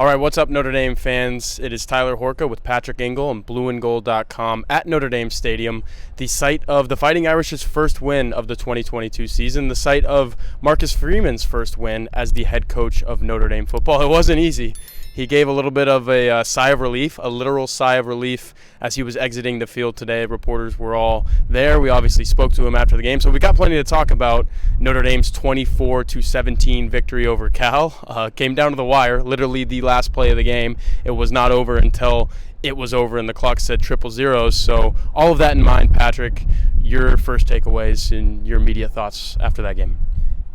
All right, what's up, Notre Dame fans? It is Tyler Horka with Patrick Engel and blueandgold.com at Notre Dame Stadium, the site of the Fighting Irish's first win of the 2022 season, the site of Marcus Freeman's first win as the head coach of Notre Dame football. It wasn't easy. He gave a little bit of a sigh of relief, a literal sigh of relief as he was exiting the field today. Reporters were all there. We obviously spoke to him after the game, so we got plenty to talk about. Notre Dame's 24-17 victory over Cal came down to the wire, literally the last play of the game. It was not over until it was over and the clock said 000. So all of that in mind, Patrick, your first takeaways and your immediate thoughts after that game.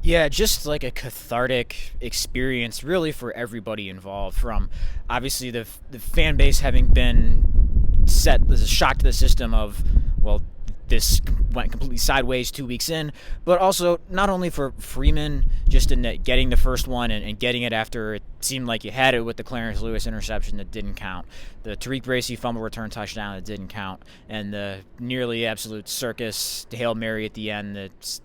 Yeah, just like a cathartic experience really for everybody involved, from obviously the fan base having been set as a shock to the system of, well, this went completely sideways 2 weeks in, but also not only for Freeman just in getting the first one and getting it after it seemed like you had it with the Clarence Lewis interception that didn't count, the Tariq Bracy fumble return touchdown that didn't count, and the nearly absolute circus Hail Mary at the end that's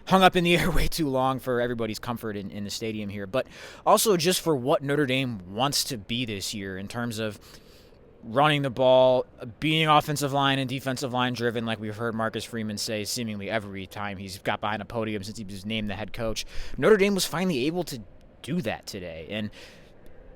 hung up in the air way too long for everybody's comfort in the stadium here, but also just for what Notre Dame wants to be this year in terms of running the ball, being offensive line and defensive line driven, like we've heard Marcus Freeman say seemingly every time he's got behind a podium since he was named the head coach. Notre Dame was finally able to do that today, and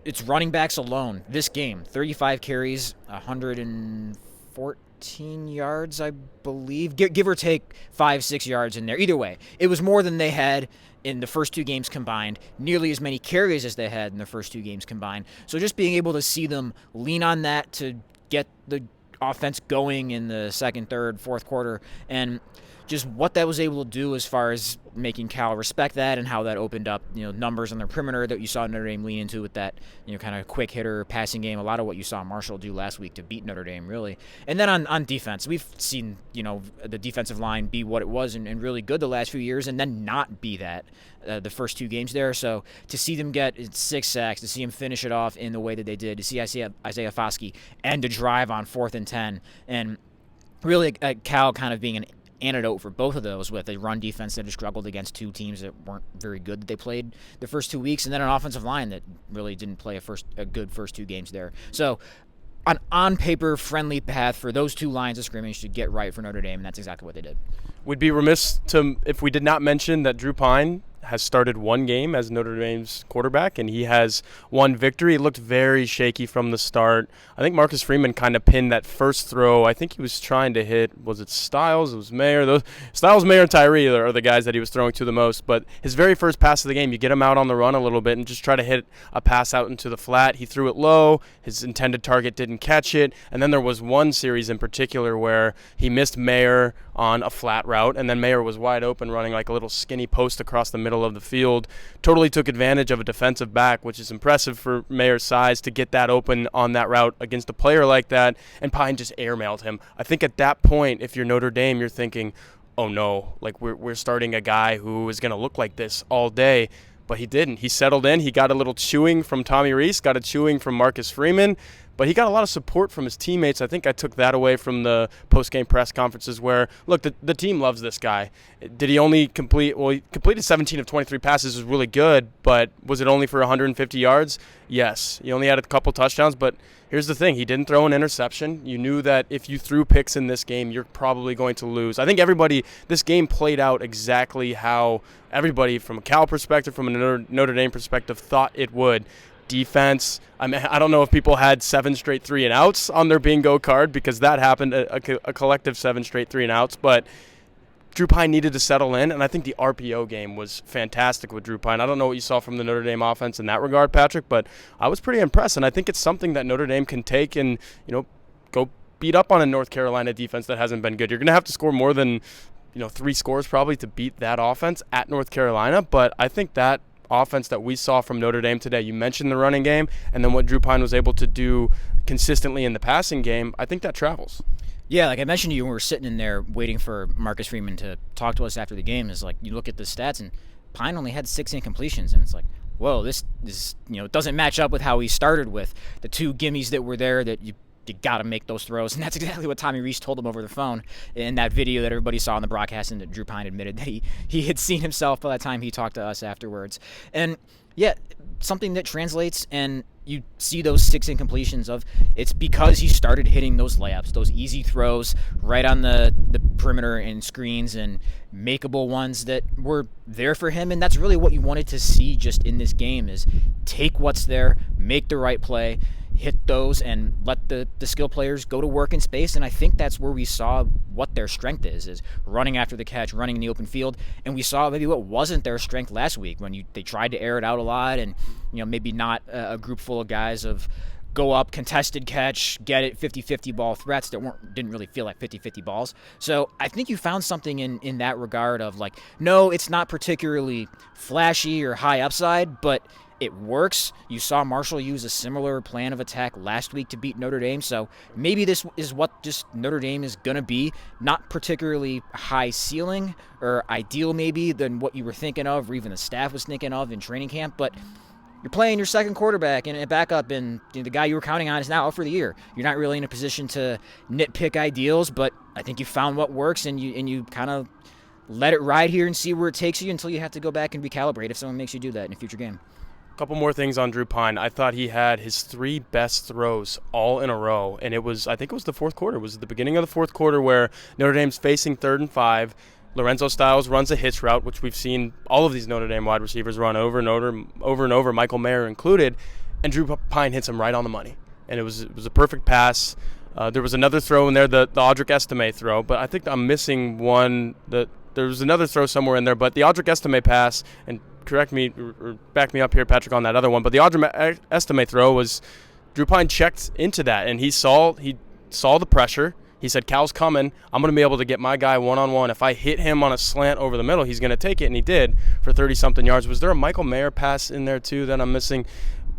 it's running backs alone. This game, 35 carries, 114 yards, I believe, give or take 5-6 yards in there. Either way, it was more than they had in the first two games combined, nearly as many carries as they had in the first two games combined. So just being able to see them lean on that to get the offense going in the second, third, fourth quarter, and just what that was able to do as far as making Cal respect that and how that opened up, numbers on their perimeter that you saw Notre Dame lean into with that, kind of quick hitter passing game. A lot of what you saw Marshall do last week to beat Notre Dame, really. And then on defense, we've seen, the defensive line be what it was and really good the last few years, and then not be that the first two games there. So to see them get 6 sacks, to see them finish it off in the way that they did, to see Isaiah Foskey end a drive on 4th and 10, and really Cal kind of being an antidote for both of those, with a run defense that has struggled against two teams that weren't very good that they played the first 2 weeks, and then an offensive line that really didn't play a good first two games there. So an on-paper friendly path for those two lines of scrimmage to get right for Notre Dame, and that's exactly what they did. We'd be remiss if we did not mention that Drew Pine has started one game as Notre Dame's quarterback, and he has one victory. It looked very shaky from the start. I think Marcus Freeman kind of pinned that first throw. I think he was trying to hit, was it Styles? It was Mayer. Styles, Mayer, and Tyree are the guys that he was throwing to the most. But his very first pass of the game, you get him out on the run a little bit and just try to hit a pass out into the flat. He threw it low. His intended target didn't catch it. And then there was one series in particular where he missed Mayer on a flat route, and then Mayer was wide open running like a little skinny post across the middle of the field. Totally took advantage of a defensive back, which is impressive for Mayer's size to get that open on that route against a player like that, and Pine just airmailed him. I think at that point, if you're Notre Dame, you're thinking, oh no, like we're starting a guy who is going to look like this all day. But he didn't. He settled in. He got a little chewing from Tommy Rees, got a chewing from Marcus Freeman, but he got a lot of support from his teammates. I think I took that away from the post-game press conferences where, look, the team loves this guy. Did he only complete – well, he completed 17 of 23 passes, was really good, but was it only for 150 yards? Yes. He only had a couple touchdowns, but here's the thing. He didn't throw an interception. You knew that if you threw picks in this game, you're probably going to lose. I think this game played out exactly how everybody from a Cal perspective, from a Notre Dame perspective, thought it would. Defense, I mean, I don't know if people had 7 straight 3-and-outs on their bingo card, because that happened, a collective 7 straight 3-and-outs, but Drew Pine needed to settle in, and I think the RPO game was fantastic with Drew Pine. I don't know what you saw from the Notre Dame offense in that regard, Patrick, but I was pretty impressed, and I think it's something that Notre Dame can take and, go beat up on a North Carolina defense that hasn't been good. You're going to have to score more than, 3 scores probably to beat that offense at North Carolina, but I think that offense that we saw from Notre Dame today, you mentioned the running game, and then what Drew Pine was able to do consistently in the passing game, I think that travels. Yeah, like I mentioned to you when we were sitting in there waiting for Marcus Freeman to talk to us after the game, is like you look at the stats and Pine only had 6 incompletions, and it's like, whoa, this doesn't match up with how he started with the 2 gimmies that were there that you got to make those throws. And that's exactly what Tommy Rees told him over the phone in that video that everybody saw on the broadcast, and that Drew Pine admitted that he had seen himself by the time he talked to us afterwards. And yeah, something that translates, and you see those 6 incompletions of it's because he started hitting those layups, those easy throws right on the perimeter and screens and makeable ones that were there for him. And that's really what you wanted to see just in this game is take what's there, make the right play, hit those, and let the skill players go to work in space. And I think that's where we saw what their strength is running after the catch, running in the open field. And we saw maybe what wasn't their strength last week when they tried to air it out a lot, and maybe not a group full of guys of go up, contested catch, get it, 50-50 ball threats that didn't really feel like 50-50 balls. So I think you found something in that regard of like, no, it's not particularly flashy or high upside, but it works. You saw Marshall use a similar plan of attack last week to beat Notre Dame, so maybe this is what just Notre Dame is going to be. Not particularly high ceiling or ideal maybe than what you were thinking of or even the staff was thinking of in training camp, but you're playing your second quarterback and a backup, and the guy you were counting on is now out for the year. You're not really in a position to nitpick ideals, but I think you found what works, and you kind of let it ride here and see where it takes you until you have to go back and recalibrate if someone makes you do that in a future game. Couple more things on Drew Pine. I thought he had his 3 best throws all in a row, and I think it was the fourth quarter. It was the beginning of the fourth quarter where Notre Dame's facing 3rd and 5. Lorenzo Styles runs a hitch route, which we've seen all of these Notre Dame wide receivers run over and over, Michael Mayer included, and Drew Pine hits him right on the money. And it was a perfect pass. There was another throw in there, the Audric Estime throw, but I think I'm missing one. There was another throw somewhere in there, but the Audric Estime pass, and correct me or back me up here, Patrick, on that other one, but the Audric Estime throw was Drew Pine checked into that, and he saw the pressure. He said, Cal's coming. I'm going to be able to get my guy one-on-one. If I hit him on a slant over the middle, he's going to take it, and he did for 30-something yards. Was there a Michael Mayer pass in there, too, that I'm missing?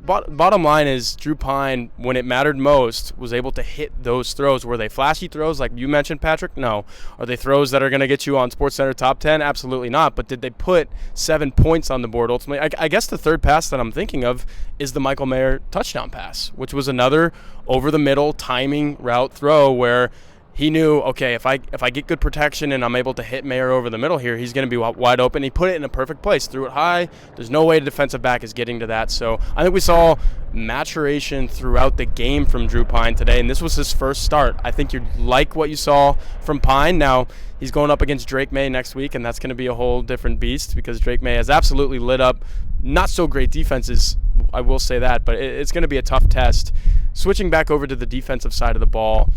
Bottom line is Drew Pine, when it mattered most, was able to hit those throws. Were they flashy throws like you mentioned, Patrick? No. Are they throws that are going to get you on SportsCenter top 10? Absolutely not. But did they put 7 points on the board ultimately? I guess the third pass that I'm thinking of is the Michael Mayer touchdown pass, which was another over-the-middle timing route throw where he knew, okay, if I get good protection and I'm able to hit Mayer over the middle here, he's going to be wide open. He put it in a perfect place, threw it high. There's no way a defensive back is getting to that. So I think we saw maturation throughout the game from Drew Pine today, and this was his first start. I think you like what you saw from Pine. Now, he's going up against Drake May next week, and that's going to be a whole different beast because Drake May has absolutely lit up not so great defenses, I will say that, but it's going to be a tough test. Switching back over to the defensive side of the ball,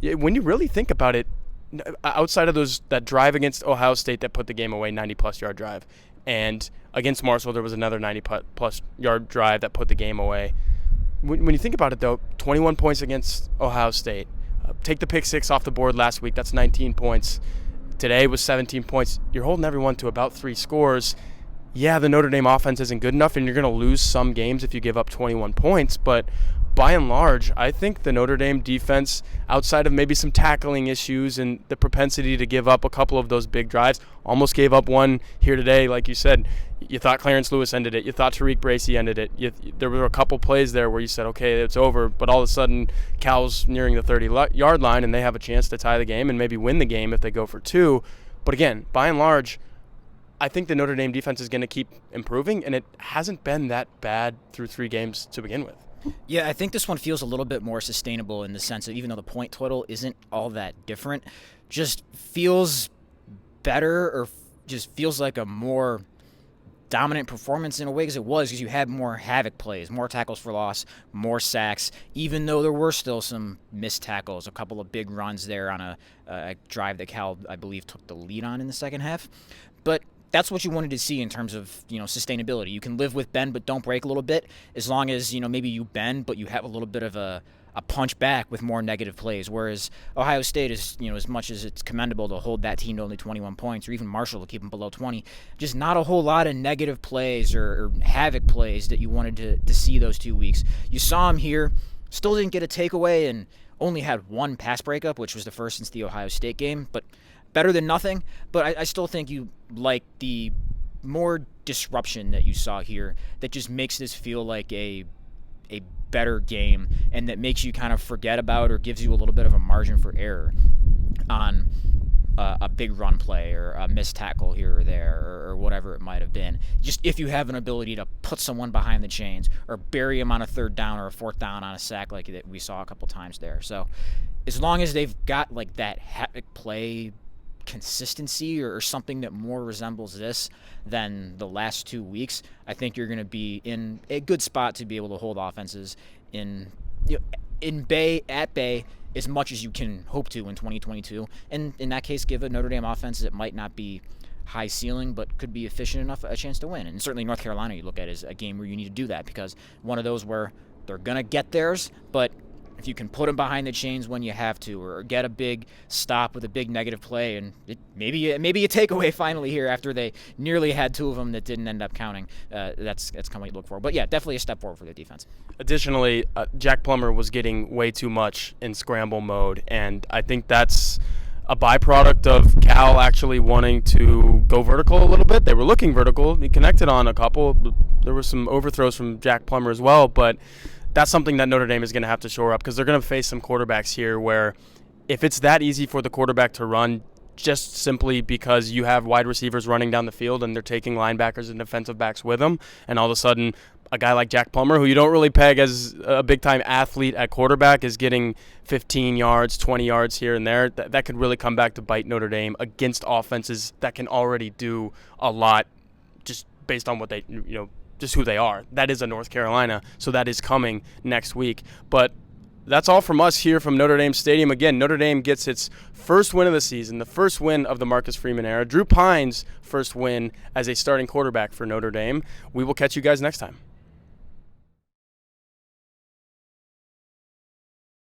when you really think about it, outside of that drive against Ohio State that put the game away, 90-plus yard drive, and against Marshall there was another 90-plus yard drive that put the game away. When you think about it, though, 21 points against Ohio State. Take the pick 6 off the board last week. That's 19 points. Today was 17 points. You're holding everyone to about 3 scores. Yeah, the Notre Dame offense isn't good enough, and you're going to lose some games if you give up 21 points, but by and large, I think the Notre Dame defense, outside of maybe some tackling issues and the propensity to give up a couple of those big drives, almost gave up one here today. Like you said, you thought Clarence Lewis ended it. You thought Tariq Bracy ended it. There were a couple plays there where you said, okay, it's over, but all of a sudden Cal's nearing the 30-yard line and they have a chance to tie the game and maybe win the game if they go for 2. But again, by and large, I think the Notre Dame defense is going to keep improving, and it hasn't been that bad through 3 games to begin with. Yeah, I think this one feels a little bit more sustainable in the sense of even though the point total isn't all that different, just feels better or just feels like a more dominant performance in a way because you had more havoc plays, more tackles for loss, more sacks, even though there were still some missed tackles, a couple of big runs there on a drive that Cal, I believe, took the lead on in the second half. But that's what you wanted to see in terms of, sustainability. You can live with bend but don't break a little bit as long as, maybe you bend but you have a little bit of a punch back with more negative plays. Whereas Ohio State is, as much as it's commendable to hold that team to only 21 points or even Marshall to keep them below 20, just not a whole lot of negative plays or havoc plays that you wanted to see those 2 weeks. You saw them here, still didn't get a takeaway and only had 1 pass breakup, which was the first since the Ohio State game, but better than nothing. But I still think you like the more disruption that you saw here that just makes this feel like a better game and that makes you kind of forget about or gives you a little bit of a margin for error on a big run play or a missed tackle here or there or whatever it might have been. Just if you have an ability to put someone behind the chains or bury them on a third down or a fourth down on a sack like that we saw a couple times there. So as long as they've got like that havoc play consistency or something that more resembles this than the last 2 weeks, I think you're going to be in a good spot to be able to hold offenses in bay as much as you can hope to in 2022. And in that case, give a Notre Dame offense that might not be high ceiling but could be efficient enough a chance to win. And certainly North Carolina you look at as a game where you need to do that, because one of those where they're going to get theirs, but if you can put them behind the chains when you have to, or get a big stop with a big negative play, and maybe a takeaway finally here after they nearly had two of them that didn't end up counting, that's kind of what you look for. But yeah, definitely a step forward for the defense. Additionally, Jack Plummer was getting way too much in scramble mode, and I think that's a byproduct of Cal actually wanting to go vertical a little bit. They were looking vertical. He connected on a couple. There were some overthrows from Jack Plummer as well, but that's something that Notre Dame is going to have to shore up, because they're going to face some quarterbacks here where if it's that easy for the quarterback to run just simply because you have wide receivers running down the field and they're taking linebackers and defensive backs with them, and all of a sudden a guy like Jack Plummer, who you don't really peg as a big-time athlete at quarterback, is getting 15 yards, 20 yards here and there, that could really come back to bite Notre Dame against offenses that can already do a lot just based on what they, just who they are. That is a North Carolina, so that is coming next week. But that's all from us here from Notre Dame Stadium. Again, Notre Dame gets its first win of the season, the first win of the Marcus Freeman era. Drew Pine's first win as a starting quarterback for Notre Dame. We will catch you guys next time.